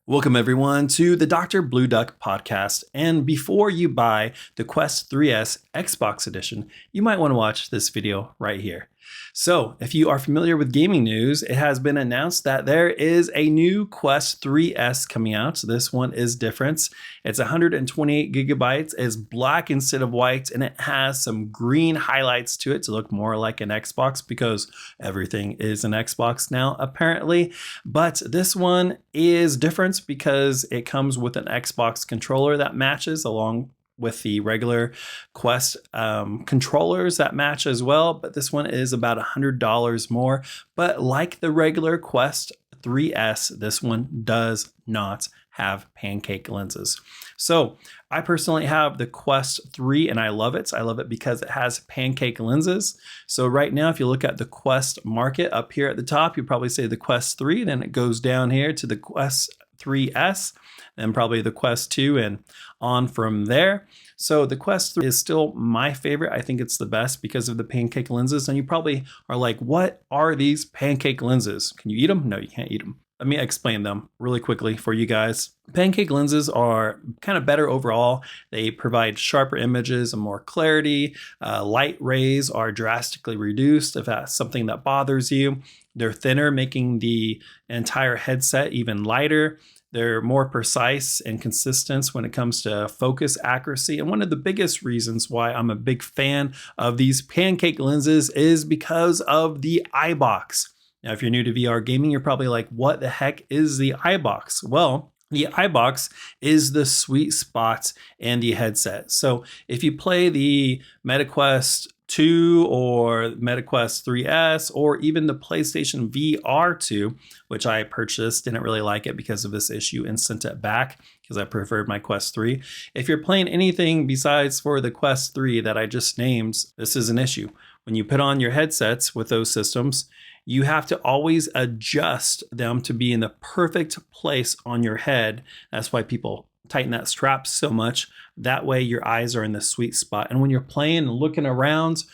Welcome everyone to the Dr. Blue Duck podcast. And before you buy the Quest 3S Xbox edition, you might want to watch this video right here. So if you are familiar with gaming news, it has been announced that there is a new Quest 3S coming out. So this one is different. It's 128 gigabytes, it's black instead of white, and it has some green highlights to it to look more like an Xbox because everything is an Xbox now apparently. But this one is different because it comes with an Xbox controller that matches along with the regular Quest controllers that match as well, but this one is about $100 more. But like the regular Quest 3S, this one does not have Pancake lenses. So I personally have the Quest 3 and I love it. I love it because it has Pancake lenses. So right now, if you look at the Quest market up here at the top, you probably say the Quest 3, then it goes down here to the Quest 3S, then probably the Quest 2 and on from there. So the Quest 3 is still my favorite. I think it's the best because of the Pancake lenses. And you probably are like, what are these Pancake lenses? Can you eat them? No, you can't eat them. Let me explain them really quickly for you guys. Pancake lenses are kind of better overall. They provide sharper images and more clarity. Light rays are drastically reduced if that's something that bothers you. They're thinner, making the entire headset even lighter. They're more precise and consistent when it comes to focus accuracy. And one of the biggest reasons why I'm a big fan of these Pancake lenses is because of the iBox. Now, if you're new to VR gaming, you're probably like, what the heck is the iBox? Well, the iBox is the sweet spot in the headset. So if you play the MetaQuest 2 or MetaQuest 3S or even the PlayStation VR 2, which I purchased, didn't really like it because of this issue and sent it back because I preferred my Quest 3. If you're playing anything besides for the Quest 3 that I just named, this is an issue. When you put on your headsets with those systems, you have to always adjust them to be in the perfect place on your head. That's why people tighten that strap so much. That way your eyes are in the sweet spot. And when you're playing and looking around,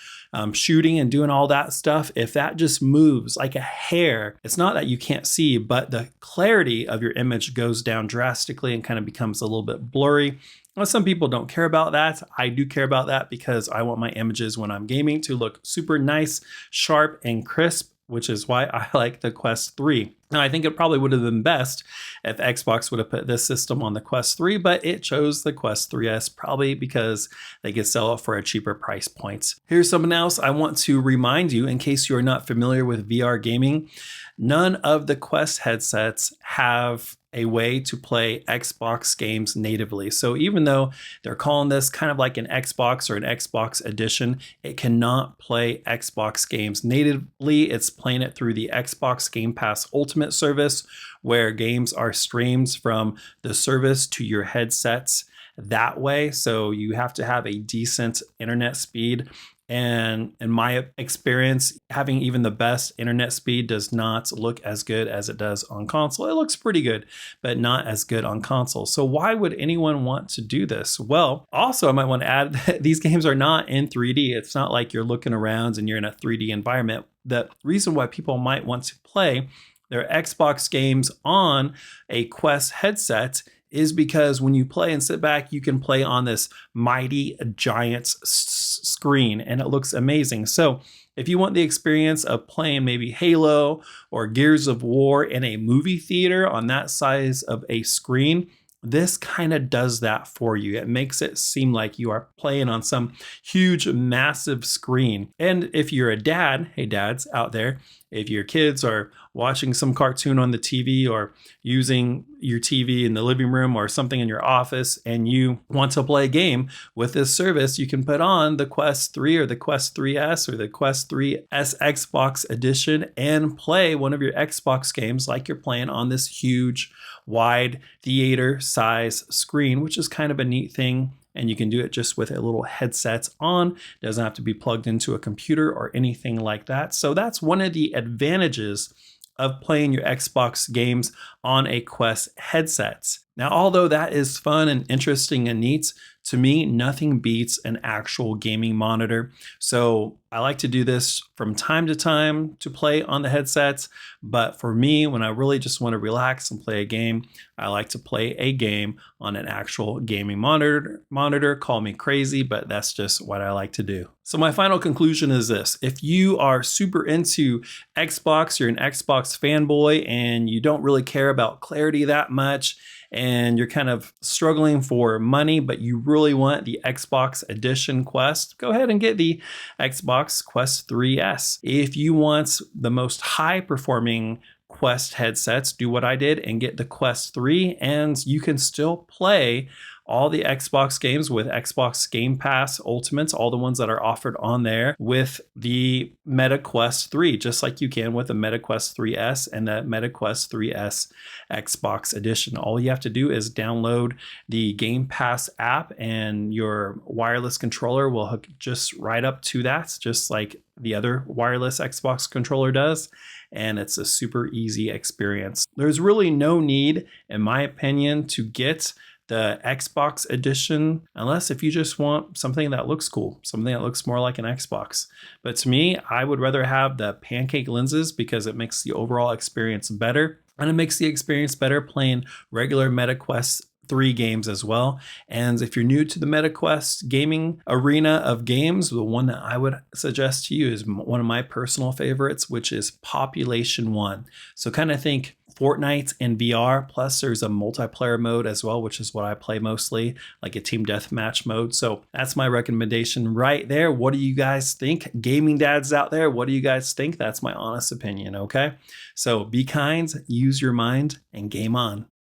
shooting and doing all that stuff, if that just moves like a hair, it's not that you can't see, but the clarity of your image goes down drastically and kind of becomes a little bit blurry. Well, some people don't care about that. I do care about that because I want my images when I'm gaming to look super nice, sharp, and crisp, which is why I like the Quest 3. Now, I think it probably would have been best if Xbox would have put this system on the Quest 3, but it chose the Quest 3S probably because they could sell it for a cheaper price point. Here's something else I want to remind you in case you're not familiar with VR gaming. None of the Quest headsets have a way to play Xbox games natively. So even though they're calling this kind of like an Xbox or an Xbox edition, it cannot play Xbox games natively. It's playing it through the Xbox Game Pass Ultimate service, where games are streamed from the service to your headsets that way. So you have to have a decent internet speed. And in my experience, having even the best internet speed does not look as good as it does on console. It looks pretty good, but not as good on console. So why would anyone want to do this? Well, also I might want to add that these games are not in 3D. It's not like you're looking around and you're in a 3D environment. The reason why people might want to play their Xbox games on a Quest headset is because when you play and sit back, you can play on this mighty giant screen and it looks amazing. So if you want the experience of playing maybe Halo or Gears of War in a movie theater on that size of a screen, this kind of does that for you. It makes it seem like you are playing on some huge, massive screen. And if you're a dad, hey dads out there, if your kids are watching some cartoon on the TV or using your TV in the living room or something in your office and you want to play a game with this service, you can put on the Quest 3 or the Quest 3S or the Quest 3S Xbox edition and play one of your Xbox games like you're playing on this huge, wide theater size screen, which is kind of a neat thing. And you can do it just with a little headset on. It doesn't have to be plugged into a computer or anything like that. So that's one of the advantages of playing your Xbox games on a Quest headset. Now, although that is fun and interesting and neat, to me, nothing beats an actual gaming monitor. So I like to do this from time to time to play on the headsets. But for me, when I really just want to relax and play a game, I like to play a game on an actual gaming monitor. Call me crazy, but that's just what I like to do. So my final conclusion is this. If you are super into Xbox, you're an Xbox fanboy, and you don't really care about clarity that much, and you're kind of struggling for money, but you really want the Xbox Edition Quest, go ahead and get the Xbox Quest 3S. If you want the most high performing Quest headsets, do what I did and get the Quest 3, and you can still play all the Xbox games with Xbox Game Pass Ultimates, all the ones that are offered on there with the Meta Quest 3, just like you can with the Meta Quest 3S and the Meta Quest 3S Xbox Edition. All you have to do is download the Game Pass app, and your wireless controller will hook just right up to that, just like the other wireless Xbox controller does. And it's a super easy experience. There's really no need, in my opinion, to get the Xbox Edition, unless if you just want something that looks cool, something that looks more like an Xbox. But to me, I would rather have the Pancake Lenses because it makes the overall experience better. And it makes the experience better playing regular Meta Quest 3 games as well. And if you're new to the MetaQuest gaming arena of games, the one that I would suggest to you is one of my personal favorites, which is Population 1. So kind of think Fortnite and VR, plus there's a multiplayer mode as well, which is what I play mostly, like a team deathmatch mode. So that's my recommendation right there. What do you guys think? Gaming dads out there, what do you guys think? That's my honest opinion, okay? So be kind, use your mind, and game on.